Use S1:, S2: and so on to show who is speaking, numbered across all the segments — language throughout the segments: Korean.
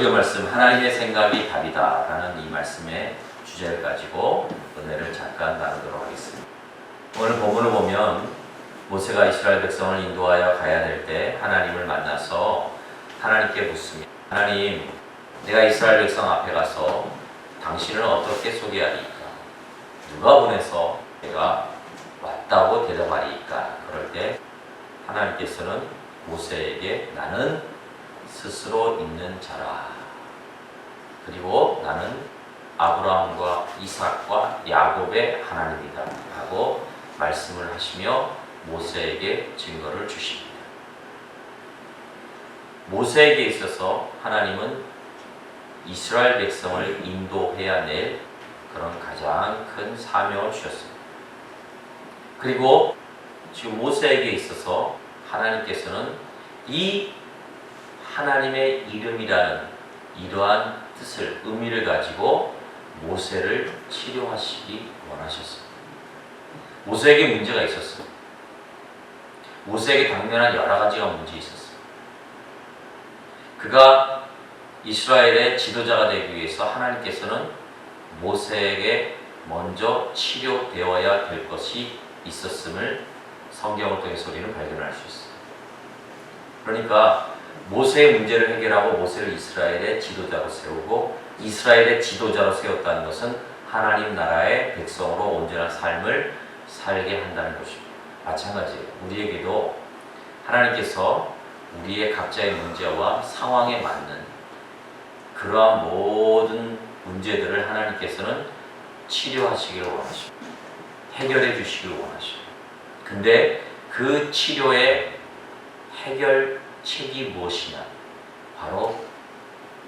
S1: 성경 말씀 하나님의 생각이 답이다 라는 이 말씀의 주제를 가지고 은혜를 잠깐 나누도록 하겠습니다. 오늘 본문을 보면 모세가 이스라엘 백성을 인도하여 가야 될 때 하나님을 만나서 하나님께 묻습니다. 하나님, 내가 이스라엘 백성 앞에 가서 당신을 어떻게 소개하리까? 누가 보내서 내가 왔다고 대답하리까? 그럴 때 하나님께서는 모세에게 나는 스스로 있는 자라. 그리고 나는 아브라함과 이삭과 야곱의 하나님이다 하고 말씀을 하시며 모세에게 증거를 주십니다. 모세에게 있어서 하나님은 이스라엘 백성을 인도해야 낼 그런 가장 큰 사명을 주셨습니다. 그리고 지금 모세에게 있어서 하나님께서는 이 하나님의 이름이라는 이러한 뜻을, 의미를 가지고 모세를 치료하시기 원하셨습니다. 모세에게 문제가 있었어요. 모세에게 당면한 여러 가지가 문제 있었어요. 그가 이스라엘의 지도자가 되기 위해서 하나님께서는 모세에게 먼저 치료되어야 될 것이 있었음을 성경을 통해서 우리는 발견할 수 있어요. 그러니까 모세의 문제를 해결하고 모세를 이스라엘의 지도자로 세우고 이스라엘의 지도자로 세웠다는 것은 하나님 나라의 백성으로 온전한 삶을 살게 한다는 것입니다. 마찬가지예요. 우리에게도 하나님께서 우리의 각자의 문제와 상황에 맞는 그러한 모든 문제들을 하나님께서는 치료하시기를 원하십니다. 해결해 주시기를 원하십니다. 근데 그 치료의 해결책이 무엇이냐? 바로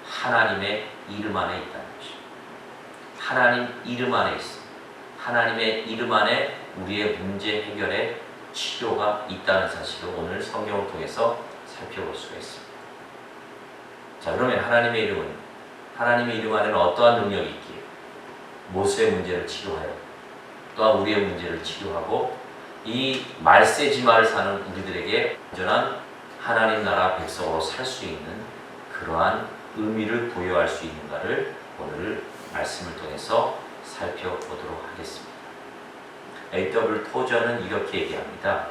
S1: 하나님의 이름 안에 있다는 것입니다. 하나님 이름 안에 있습니다. 하나님의 이름 안에 우리의 문제 해결에 치료가 있다는 사실을 오늘 성경을 통해서 살펴볼 수가 있습니다. 자, 그러면 하나님의 이름 안에는 어떠한 능력이 있기에 모세의 문제를 치료하여 또한 우리의 문제를 치료하고 이 말세지마를 사는 우리들에게 온전한 하나님 나라 백성으로 살 수 있는 그러한 의미를 부여할 수 있는가를 오늘 말씀을 통해서 살펴보도록 하겠습니다. A.W. 토저는 이렇게 얘기합니다.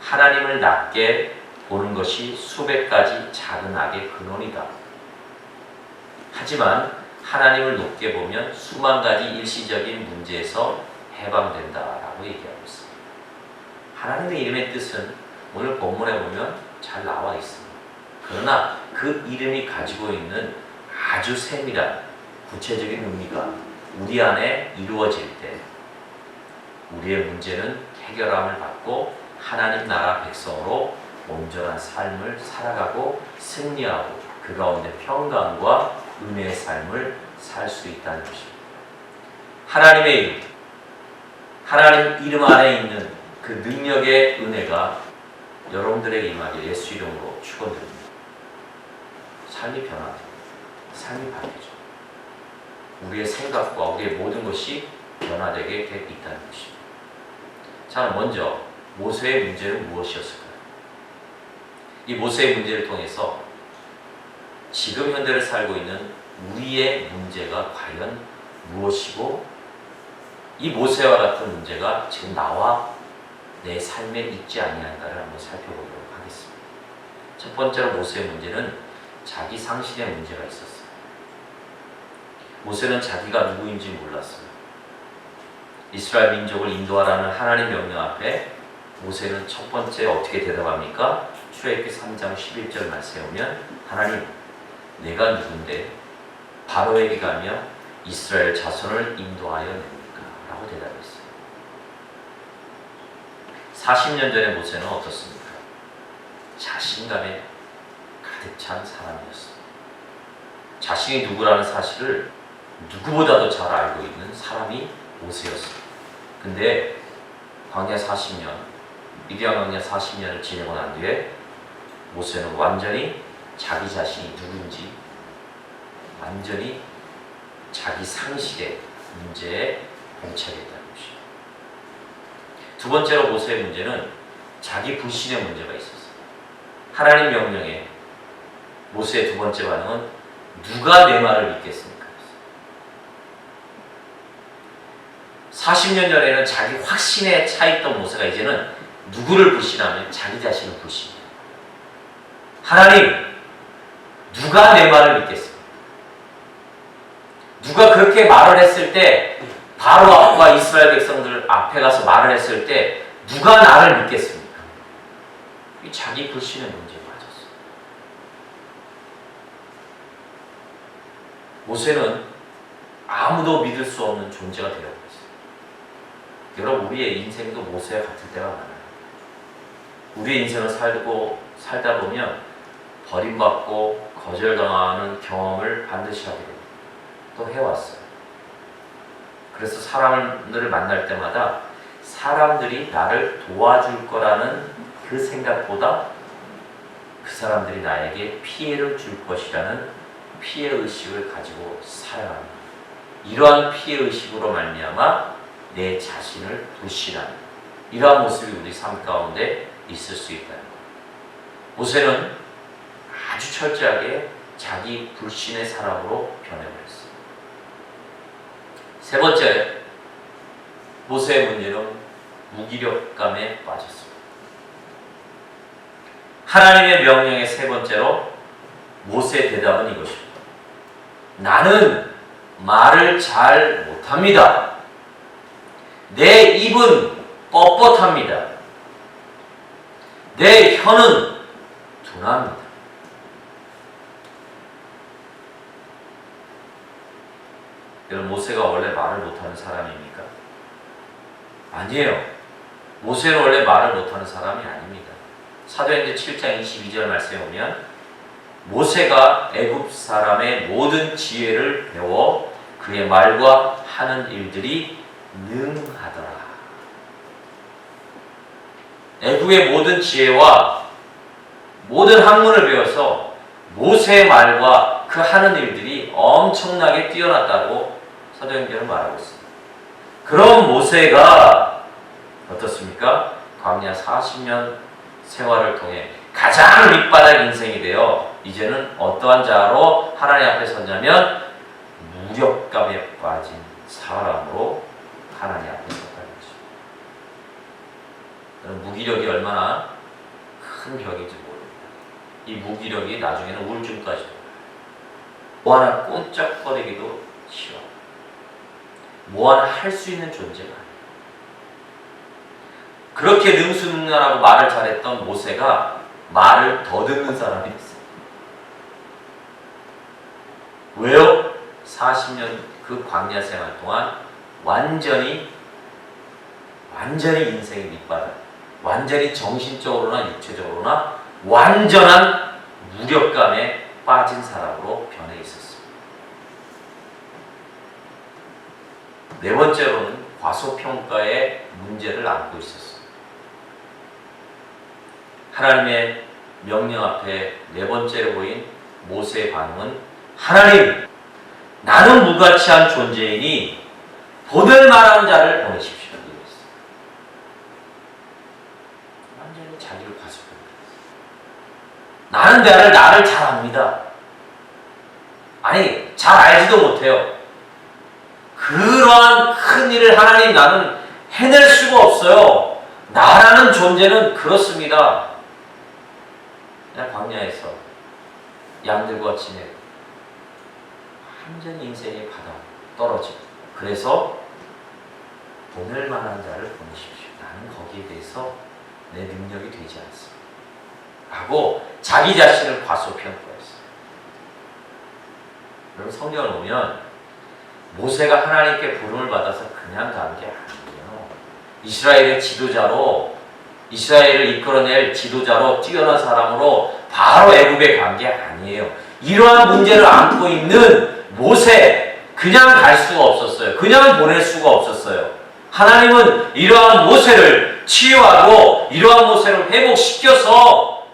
S1: 하나님을 낮게 보는 것이 수백 가지 작은 악의 근원이다. 하지만 하나님을 높게 보면 수만 가지 일시적인 문제에서 해방된다라고 얘기하고 있습니다. 하나님의 이름의 뜻은 오늘 본문에 보면 잘 나와 있습니다. 그러나 그 이름이 가지고 있는 아주 세밀한 구체적인 의미가 우리 안에 이루어질 때 우리의 문제는 해결함을 받고 하나님 나라 백성으로 온전한 삶을 살아가고 승리하고 그 가운데 평강과 은혜의 삶을 살 수 있다는 것입니다. 하나님의 이름, 하나님 이름 안에 있는 그 능력의 은혜가 여러분들에게 임하길 예수 이름으로 축원드립니다. 삶이 변화됩니다. 삶이 바뀌죠. 우리의 생각과 우리의 모든 것이 변화되게 돼 있다는 것입니다. 자, 먼저 모세의 문제는 무엇이었을까요? 이 모세의 문제를 통해서 지금 현대를 살고 있는 우리의 문제가 과연 무엇이고 이 모세와 같은 문제가 지금 나와 내 삶에 있지 아니한가를 한번 살펴보도록 하겠습니다. 첫 번째로 모세의 문제는 자기 상실의 문제가 있었어요. 모세는 자기가 누구인지 몰랐어요. 이스라엘 민족을 인도하라는 하나님 명령 앞에 모세는 첫 번째 어떻게 대답합니까? 출애굽기 3장 11절 말씀에 보면 하나님, 내가 누군데 바로에게 가며 이스라엘 자손을 인도하여 냅니까? 라고 대답했어요. 40년 전의 모세는 어떻습니까? 자신감에 가득 찬 사람이었어요. 자신이 누구라는 사실을 누구보다도 잘 알고 있는 사람이 모세였어요. 근데 광야 40년, 미디안 광야 40년을 지내고 난 뒤에 모세는 완전히 자기 자신이 누군지 완전히 자기 상실의 문제에 봉착했다는 것이죠. 두 번째로 모세의 문제는 자기 불신의 문제가 있었어요. 하나님 명령에 모세의 두 번째 반응은 누가 내 말을 믿겠습니까? 40년 전에는 자기 확신에 차있던 모세가 이제는 누구를 불신하면 자기 자신을 불신해요. 하나님, 누가 내 말을 믿겠습니까? 누가 그렇게 말을 했을 때, 바로와 이스라엘 백성들 앞에 가서 말을 했을 때 누가 나를 믿겠습니까? 이 자기 불신의 문제에 빠졌어요. 모세는 아무도 믿을 수 없는 존재가 되어버렸어요. 여러분, 우리의 인생도 모세와 같을 때가 많아요. 우리의 인생을 살다 보면 버림받고 거절당하는 경험을 반드시 하게 됩니다. 또 해왔어요. 그래서 사람들을 만날 때마다 사람들이 나를 도와줄 거라는 그 생각보다 그 사람들이 나에게 피해를 줄 것이라는 피해의식을 가지고 살아갑니다. 이러한 피해의식으로 말미암아 내 자신을 불신하는 이러한 모습이 우리 삶 가운데 있을 수 있다는 것. 모세는 아주 철저하게 자기 불신의 사람으로 변해버렸어요. 세 번째, 모세의 문제는 무기력감에 빠졌습니다. 하나님의 명령의 세 번째로 모세의 대답은 이것입니다. 나는 말을 잘 못합니다. 내 입은 뻣뻣합니다. 내 혀는 둔합니다. 여러분, 모세가 원래 말을 못하는 사람입니까? 아니에요. 모세는 원래 말을 못하는 사람이 아닙니다. 사도행전 7장 22절 말씀에 보면 모세가 애굽 사람의 모든 지혜를 배워 그의 말과 하는 일들이 능하더라. 애굽의 모든 지혜와 모든 학문을 배워서 모세의 말과 그 하는 일들이 엄청나게 뛰어났다고 사도행전은 말하고 있습니다. 그럼 모세가 어떻습니까? 광야 40년 생활을 통해 가장 밑바닥 인생이 되어 이제는 어떠한 자로 하나님 앞에 섰냐면 무력감에 빠진 사람으로 하나님 앞에 섰다는 것입니다. 무기력이 얼마나 큰 벽인지 모릅니다. 이 무기력이 나중에는 우울증까지 뭐 하나 꼼짝거리기도 싫어. 뭐 하나 할 수 있는 존재가 아니에요. 그렇게 능수능란하고 말을 잘했던 모세가 말을 더듬는 사람이 됐어요. 왜요? 40년 그 광야 생활 동안 완전히 인생의 밑바닥, 완전히 정신적으로나 육체적으로나 완전한 무력감에 빠진 사람으로 변해 있었습니다. 네 번째로는 과소평가의 문제를 안고 있었습니다. 하나님의 명령 앞에 네 번째로 보인 모세의 반응은 하나님, 나는 무가치한 존재이니 보낼 만한 자를 보내십시오. 완전히 자기를 과소평가했어요. 나를 잘 압니다. 아니, 잘 알지도 못해요. 그러한 큰 일을 하나님 나는 해낼 수가 없어요. 나라는 존재는 그렇습니다. 그냥 광야에서 양들과 지내고 완전히 인생의 바닥 떨어지고 그래서 보낼 만한 자를 보내십시오. 나는 거기에 대해서 내 능력이 되지 않습니다. 하고 자기 자신을 과소평가했어요. 여러분, 성경을 보면 모세가 하나님께 부름을 받아서 그냥 간 게 아니에요. 이스라엘의 지도자로, 이스라엘을 이끌어낼 지도자로, 뛰어난 사람으로 바로 애굽에 간 게 아니에요. 이러한 문제를 안고 있는 모세, 그냥 갈 수가 없었어요. 그냥 보낼 수가 없었어요. 하나님은 이러한 모세를 치유하고 이러한 모세를 회복시켜서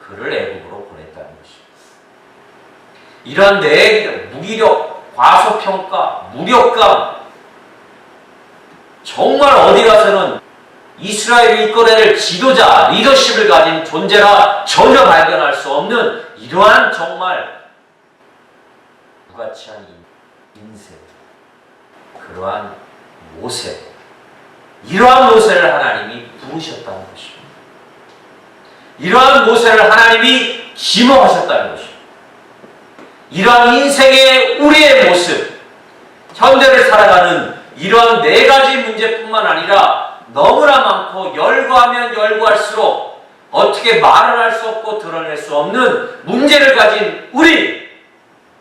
S1: 그를 애굽으로 보냈다는 것입니다. 이러한 내 무기력, 과소평가, 무력감, 정말 어디 가서는 이스라엘을 이끌어낼 지도자, 리더십을 가진 존재라 전혀 발견할 수 없는 이러한 정말 부가치한 인생, 그러한 모세, 이러한 모세를 하나님이 부으셨다는 것입니다. 이러한 모세를 하나님이 지목하셨다는 것입니다. 이러한 인생의 우리의 모습, 현대를 살아가는 이러한 네 가지 문제뿐만 아니라 너무나 많고 열거하면 열거할수록 어떻게 말을 할 수 없고 드러낼 수 없는 문제를 가진 우리,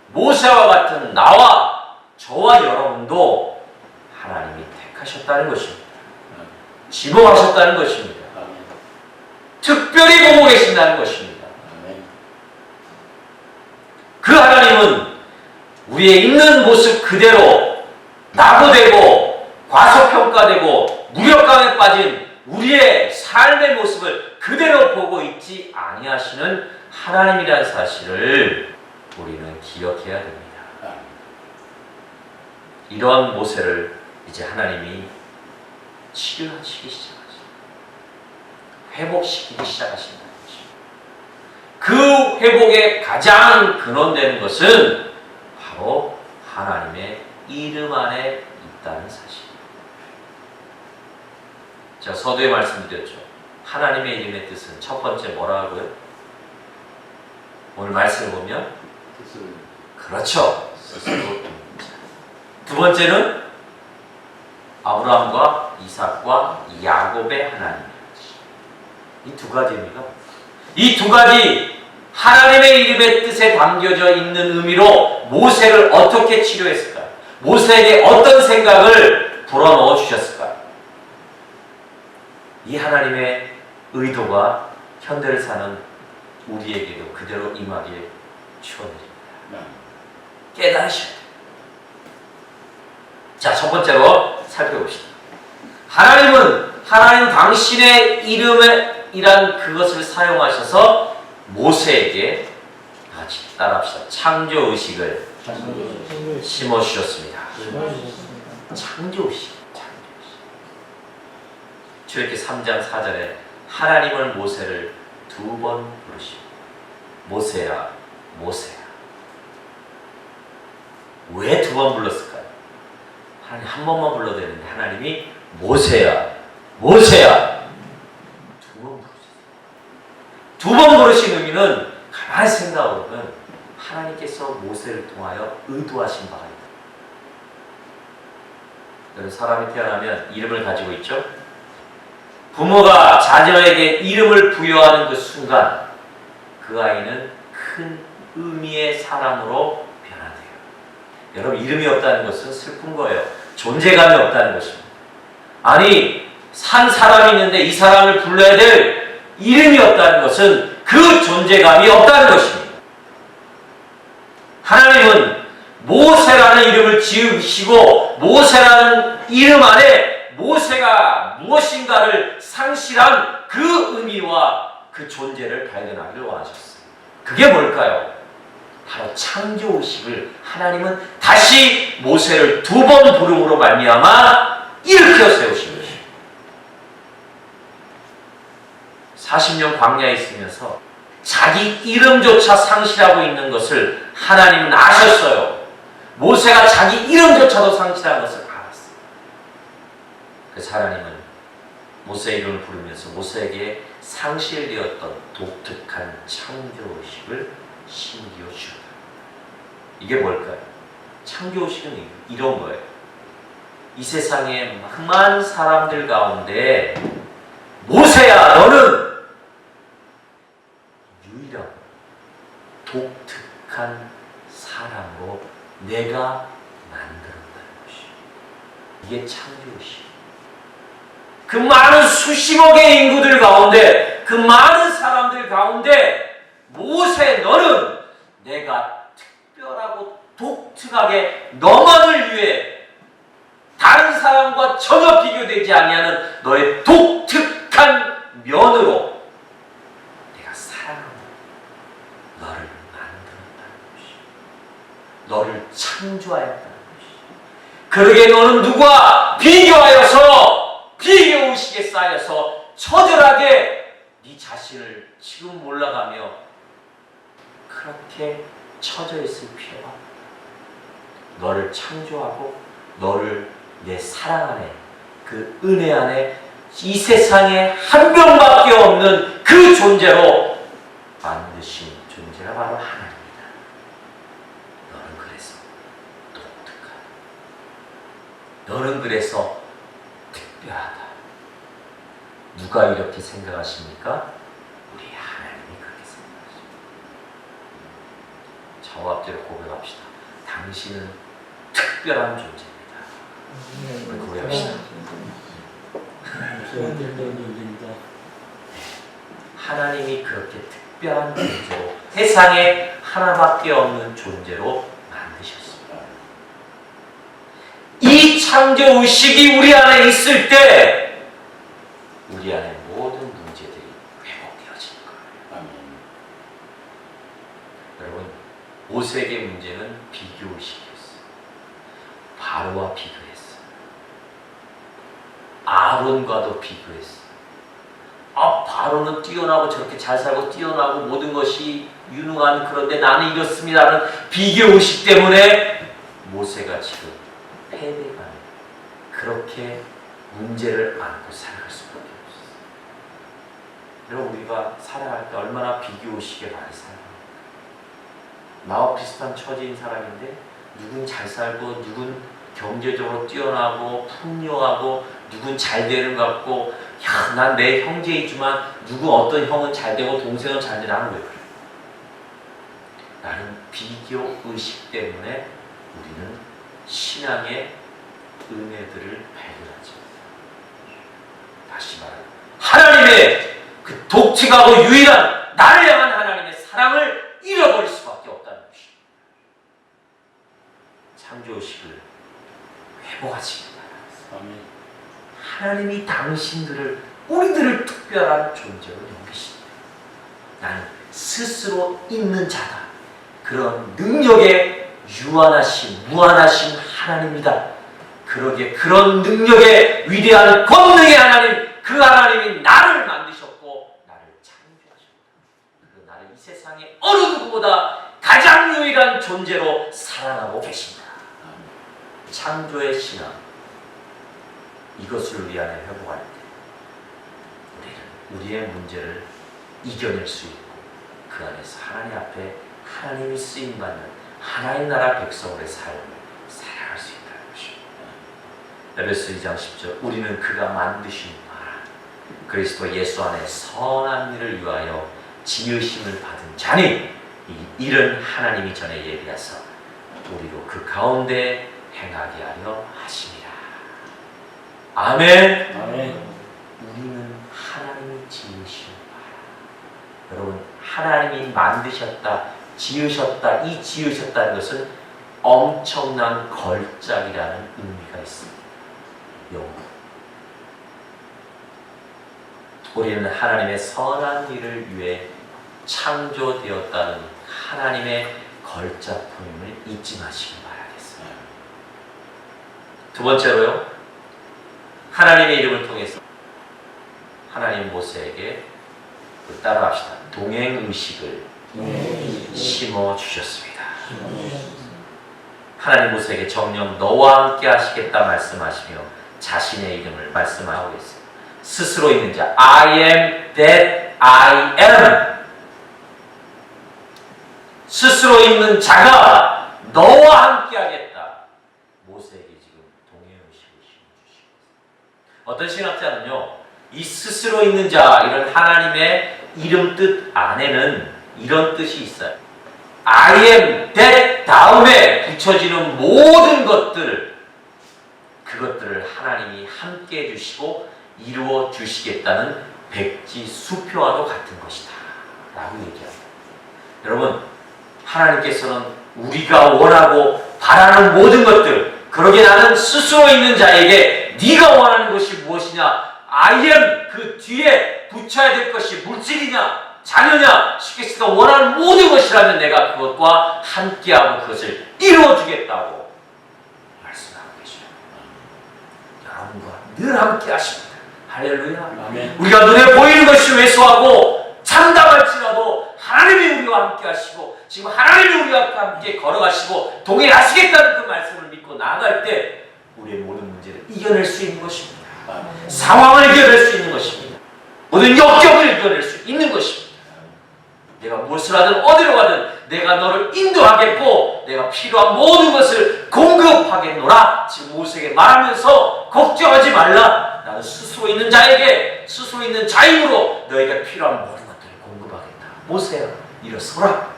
S1: 모세와 같은 나와 저와 여러분도 하나님이 택하셨다는 것입니다. 지목하셨다는 것입니다. 특별히 보고 계신다는 것입니다. 그 하나님은 우리의 있는 모습 그대로 낙오되고 과소평가되고 무력감에 빠진 우리의 삶의 모습을 그대로 보고 있지 아니하시는 하나님이라는 사실을 우리는 기억해야 됩니다. 이러한 모세를 이제 하나님이 치료하시기 시작하십니다. 회복시키기 시작하신다는 것입니다. 그 회복의 가장 근원되는 것은 바로 하나님의 이름 안에 있다는 사실입니다. 제가 서두에 말씀드렸죠. 하나님의 이름의 뜻은 첫 번째 뭐라고요? 오늘 말씀을 보면 그렇죠. 두 번째는 아브라함과 이삭과 야곱의 하나님. 이 두 가지입니다. 이 두 가지 하나님의 이름의 뜻에 담겨져 있는 의미로 모세를 어떻게 치료했을까요? 모세에게 어떤 생각을 불어넣어 주셨을까요? 이 하나님의 의도가 현대를 사는 우리에게도 그대로 임하기에 축원드립니다. 깨달으셔야 돼요. 자, 첫 번째로 살펴봅시다. 하나님 당신의 이름이란 그것을 사용하셔서 모세에게 같이 따라합시다. 창조의식을 심어주셨습니다. 창조의식. 출애굽기 3장 4절에 하나님은 모세를 두 번 부르시고 모세야, 모세야. 왜 두 번 불렀을까요? 하나님 한 번만 불러도 되는데 하나님이 모세야, 모세야 두 번 부르셨어요. 두 번 부르신 의미는 가만히 생각해보면 하나님께서 모세를 통하여 의도하신 바가 있다. 여러분, 사람이 태어나면 이름을 가지고 있죠? 부모가 자녀에게 이름을 부여하는 그 순간 그 아이는 큰 의미의 사람으로 변화돼요. 여러분, 이름이 없다는 것은 슬픈 거예요. 존재감이 없다는 것입니다. 아니, 산 사람이 있는데 이 사람을 불러야 될 이름이 없다는 것은 그 존재감이 없다는 것입니다. 하나님은 모세라는 이름을 지으시고 모세라는 이름 안에 모세가 무엇인가를 상실한 그 의미와 그 존재를 발견하기를 원하셨어요. 그게 뭘까요? 바로 창조의식을 하나님은 다시 모세를 두 번 부름으로 말미암아 일으켜 세우신 것입니다. 40년 광야에 있으면서 자기 이름조차 상실하고 있는 것을 하나님은 아셨어요. 모세가 자기 이름조차도 상실한 것을 알았어요. 그래서 하나님은 모세의 이름을 부르면서 모세에게 상실되었던 독특한 창조의식을 심기어 주셨다. 이게 뭘까요? 창조의식은 이런 거예요. 이 세상에 많은 사람들 가운데 모세야, 너는 유일하고 독특한 사람으로 내가 만들었다는 것이. 이게 창조의식. 그 많은 수십억의 인구들 가운데, 그 많은 사람들 가운데 모세, 너는 내가 특별하고 독특하게 너만을 위해 다른 사람과 전혀 비교되지 아니하는 너의 독특한 면으로 내가 사랑하고 너를 만들었다는 것이, 너를 창조하였다는 것이. 그러게 너는 누구와 비교하여서 비교의식에 쌓여서 처절하게 네 자신을 지금 몰라가며 그렇게 처져 있을 필요가 없다. 너를 창조하고 너를 내 사랑 안에, 그 은혜 안에 이 세상에 한 명밖에 없는 그 존재로 만드신 존재가 바로 하나님이다. 너는 그래서 독특하다. 너는 그래서 특별하다. 누가 이렇게 생각하십니까? 우리 하나님이 그렇게 생각하십니다. 저와 앞뒤로 고백합시다. 당신은 특별한 존재입니다. 우리 고백합시다. 하나님이 그렇게 특별한 존재로, 세상에 하나밖에 없는 존재로 만드셨습니다. 이 창조의식이 우리 안에 있을 때 우리 안에 모든 문제들이 회복되어질 거예요. 아멘. 여러분, 모세에게 문제는 비교의식이었어요. 바로와 비교했어요. 아론과도 비교했어요. 바로는 뛰어나고 저렇게 잘 살고 뛰어나고 모든 것이 유능한, 그런데 나는 이렇습니다라는 비교의식 때문에 모세가 지금 패배감에 그렇게 문제를 안고 살아갈 수밖에 없었어요. 여러분, 우리가 살아갈 때 얼마나 비교의식에 많이 살아요. 나와 비슷한 처지인 사람인데 누군 잘 살고 누군 경제적으로 뛰어나고 풍요하고 누군 잘 되는 것 같고, 야, 난 내 형제이지만 누구 어떤 형은 잘 되고 동생은 잘 돼. 나는 왜 그래? 나는 비교의식 때문에 우리는 신앙의 은혜들을 발견하지 못해요. 다시 말하면 하나님의 그 독특하고 유일한 나를 향한 하나님의 사랑을 잃어버릴 수밖에 없다는 것입니다. 창조의식을 회복하시기 바랍니다. 하나님이 당신들을, 우리들을 특별한 존재로 여기십니다. 나는 스스로 있는 자다. 그런 능력에 유한하신, 무한하신 하나님이다. 그러기에 그런 능력의 위대한 권능의 하나님, 그 하나님이 나를 만드셨고 나를 창조하셨다. 그리고 나를 이 세상에 어느 누구보다 가장 유일한 존재로 사랑하고 계십니다. 창조의 신앙, 이것을 우리 안에 회복할 때 우리는 우리의 문제를 이겨낼 수 있고 그 안에서 하나님 앞에 하나님이 쓰임받는 하나님 나라 백성의 삶을 살아갈 수 있다는 것입니다. 에베소 2장 10절, 우리는 그가 만드신 바 그리스도 예수 안에 선한 일을 위하여 지으심을 받은 자니 이 일은 하나님이 전에 예비하사 우리로 그 가운데 행하게 하려 하심이라. 아멘. 아멘. 우리는 하나님이 지으신 바. 여러분, 하나님이 만드셨다, 지으셨다, 이 지으셨다는 것은 엄청난 걸작이라는 의미가 있습니다. 우리는 하나님의 선한 일을 위해 창조되었다는 하나님의 걸작품임을 잊지 마시기 바라겠어요. 두 번째로요, 하나님의 이름을 통해서 하나님 모세에게 따라합시다. 동행의식을 심어주셨습니다. 하나님 모세에게 정녕 너와 함께 하시겠다 말씀하시며 자신의 이름을 말씀하고 있어요. 스스로 있는 자, I am that I am. 스스로 있는 자가 너와 함께 하겠다. 모세에게 지금 동행의식을 심어주시고 있어요. 어떤 신학자는요, 이 스스로 있는 자, 이런 하나님의 이름 뜻 안에는 이런 뜻이 있어요. I am that 다음에 붙여지는 모든 것들, 그것들을 하나님이 함께 해주시고 이루어 주시겠다는 백지수표와도 같은 것이다 라고 얘기합니다. 여러분, 하나님께서는 우리가 원하고 바라는 모든 것들, 그러게 나는 스스로 있는 자에게 네가 원하는 것이 무엇이냐, I am 그 뒤에 붙여야 될 것이 물질이냐 자녀냐, 쉽게 쓰가 원하는 모든 것이라면 내가 그것과 함께하고 그것을 이루어주겠다고 말씀하고 계셔요. 여러분과 늘 함께 하십니다. 할렐루야. 아멘. 우리가 눈에 보이는 것이 왜소하고 참담할지라도 하나님이 우리와 함께 하시고 지금 하나님이 우리와 함께 걸어가시고 동행하시겠다는 그 말씀 나아갈 때 우리의 모든 문제를 이겨낼 수 있는 것입니다. 상황을 이겨낼 수 있는 것입니다. 모든 역경을 이겨낼 수 있는 것입니다. 내가 무엇을 하든 어디로 가든 내가 너를 인도하겠고 내가 필요한 모든 것을 공급하겠노라. 지금 모세에게 말하면서 걱정하지 말라. 나는 스스로 있는 자에게 스스로 있는 자임으로 너에게 필요한 모든 것들을 공급하겠다. 모세야 일어서라.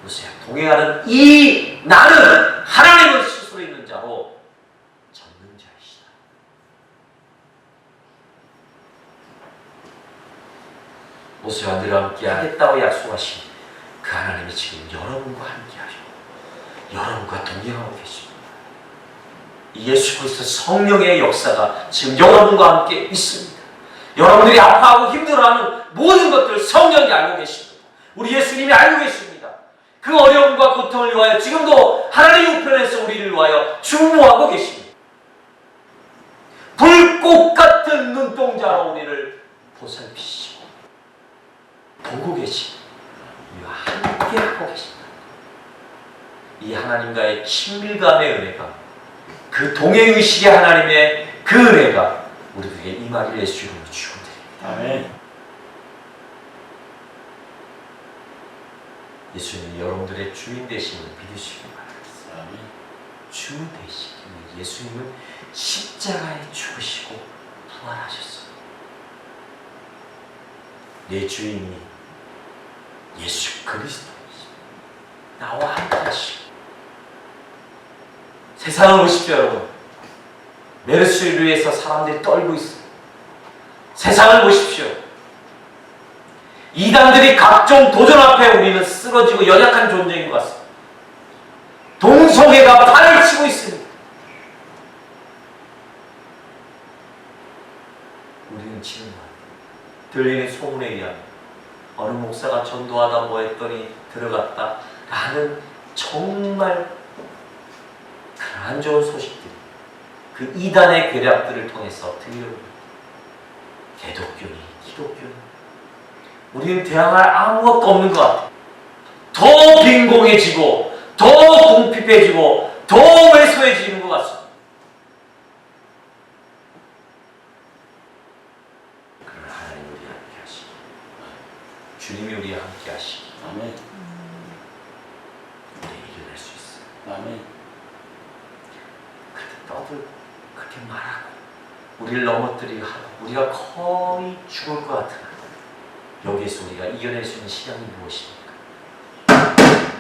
S1: 모세야 동행하는 이 나는 하나님을 스스로 있는 자로 전능자이시다. 모세와 늘 함께 하겠다고 약속하신 그 하나님이 지금 여러분과 함께하시고 여러분과 동행하고 계십니다. 예수 그리스도 성령의 역사가 지금 여러분과 함께 있습니다. 여러분들이 아파하고 힘들어하는 모든 것들을 성령이 알고 계십니다. 우리 예수님이 알고 계십니다. 그 어려움과 고통을 위하여 지금도 하나님 우편에서 우리를 위하여 중보하고 계십니다. 불꽃 같은 눈동자로 우리를 보살피시고 보고 계십니다. 우리와 함께 하고 계십니다. 이 하나님과의 친밀감의 은혜가 그 동행의식의 하나님의 그 은혜가 우리에게 임하기를 예수 이름으로 축원드립니다.
S2: 아멘.
S1: 예수님이 여러분들의 주인 되심을 믿으시기 바랍니다.
S2: 아멘.
S1: 주 되시기 예수님은 십자가에 죽으시고 부활하셨어요. 내 주인이 예수 그리스도이십니다. 나와 함께 하시고 세상을 보십시오 여러분. 메르스를 위해서 사람들이 떨고 있어요. 세상을 보십시오. 이단들이 각종 도전 앞에 우리는 쓰러지고 연약한 존재인 것 같습니다. 동성애가 판을 치고 있습니다. 우리는 지금 들리는 소문에 의하면 어느 목사가 전도하다 뭐 했더니 들어갔다 라는 정말 안 좋은 소식들, 그 이단의 괴략들을 통해서 들려옵니다. 개독교니, 기독교니, 우리는 대항할 아무것도 없는 것 같아요. 더 빈공해지고, 더 궁핍해지고, 더 왜소해지는 것 같습니다. 그러나 하나님 우리 함께 하시기, 주님이 우리와 함께 하시기,
S2: 아멘.
S1: 우리 이겨낼 수 있어요.
S2: 아멘.
S1: 떠들고 그렇게 말하고 우리를 넘어뜨리고 하고 우리가 거의 죽을 것 같은 여기에서 우리가 이겨낼 수 있는 신앙이 무엇입니까?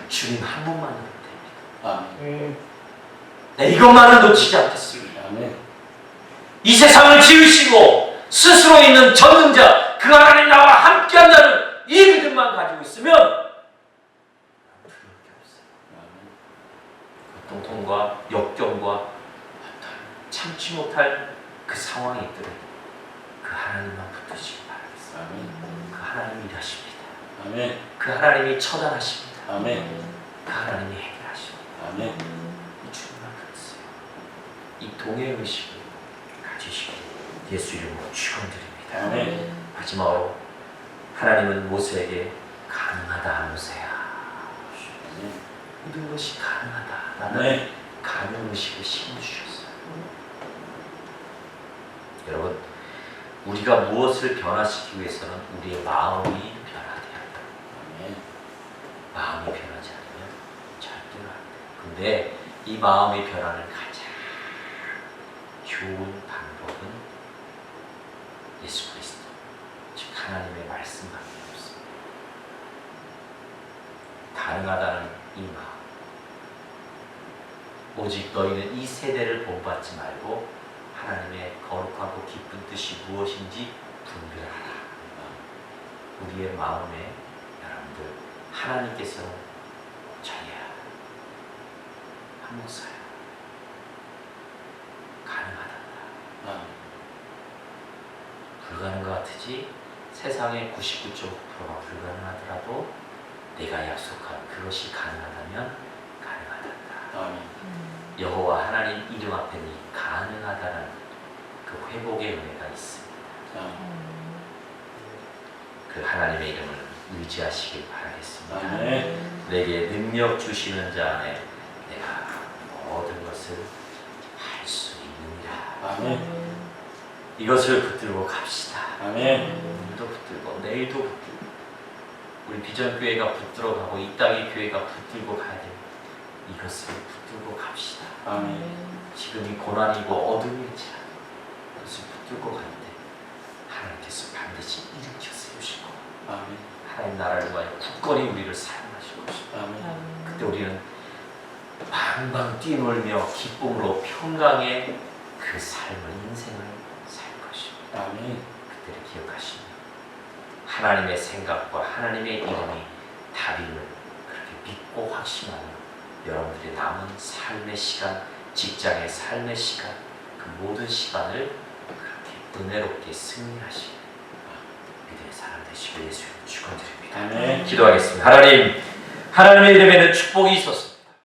S1: 주님 한 분만으로 됩니다.
S2: 아멘.
S1: 네, 이것만은 놓치지 않겠습니다.
S2: 아멘.
S1: 이 세상을 지으시고 스스로 있는 전능자 그 하나님 나와 함께한 자는 이 믿음만 가지고 있으면 두려울 게 없어요. 고통과 역경과 참지 못할 그 상황이 있더라도 그 하나님만 붙드시기 바라겠습니다.
S2: 아멘.
S1: 그 하나님이 일하십니다.
S2: 아멘.
S1: 그 하나님이 처단하십니다.
S2: 아멘.
S1: 그 하나님이 해결하십니다.
S2: 아멘.
S1: 이 주님만 그랬어요. 이 동행의식을 가지시고 예수 이름으로 축원드립니다.
S2: 아멘.
S1: 마지막으로 하나님은 모세에게 가능하다 모세야. 모든 것이 가능하다. 나는
S2: 네.
S1: 가능의식을 심어주셨어요. 여러분, 우리가 무엇을 변화시키기 위해서는 우리의 마음이 변화돼야 합니다. 마음이 변하지 않으면 절대로 안 돼요. 근데 이 마음의 변화를 가장 좋은 방법은 예수 그리스도, 즉 하나님의 말씀밖에 없습니다. 가능하다는 이 마음. 오직 너희는 이 세대를 본받지 말고 하나님의 거룩하고 기쁜 뜻이 무엇인지 분별하라. 우리의 마음에 여러분들 하나님께서는 저야 한 목사야 가능하다. 불가능한 것 같으지 세상의 99.9%가 불가능하더라도 내가 약속한 그것이 가능하다면 가능하다. 여호와 하나님 이름 앞에 이 가능하다는 그 회복의 은혜가 있습니다. 그 하나님의 이름을 의지하시길 바라겠습니다.
S2: 아멘.
S1: 내게 능력 주시는 자 안에 내가 모든 것을 것을 할 수 있느니라.
S2: 아멘.
S1: 이것을 붙들고 갑시다.
S2: 아멘.
S1: 오늘도 붙들고 내일도 붙들고 우리 비전교회가 붙들어가고 이 땅의 교회가 붙들고 가야 됩니다. 이것을 붙들고 갑시다.
S2: 아멘.
S1: 지금이 고난이고 어둠일지라도 그것을 붙들고 갈 때 하나님께서 반드시 일으켜 세우실 거고
S2: 아멘.
S1: 하나님 나라를 위하여 굳건히 우리를 사용하실 것입니다.
S2: 아멘.
S1: 그때 우리는 방방 뛰놀며 기쁨으로 평강의 그 삶을 인생을 살 것입니다.
S2: 아멘.
S1: 그때를 기억하시며 하나님의 생각과 하나님의 이름이 답임을 그렇게 믿고 확신하며 여러분들의 남은 삶의 시간, 직장의 삶의 시간, 그 모든 시간을 그렇게 은혜롭게 승리하시는 믿음의 사람 되시길 예수님 축원드립니다.
S2: 아멘.
S1: 기도하겠습니다. 하나님, 하나님의 이름에는 축복이 있었습니다.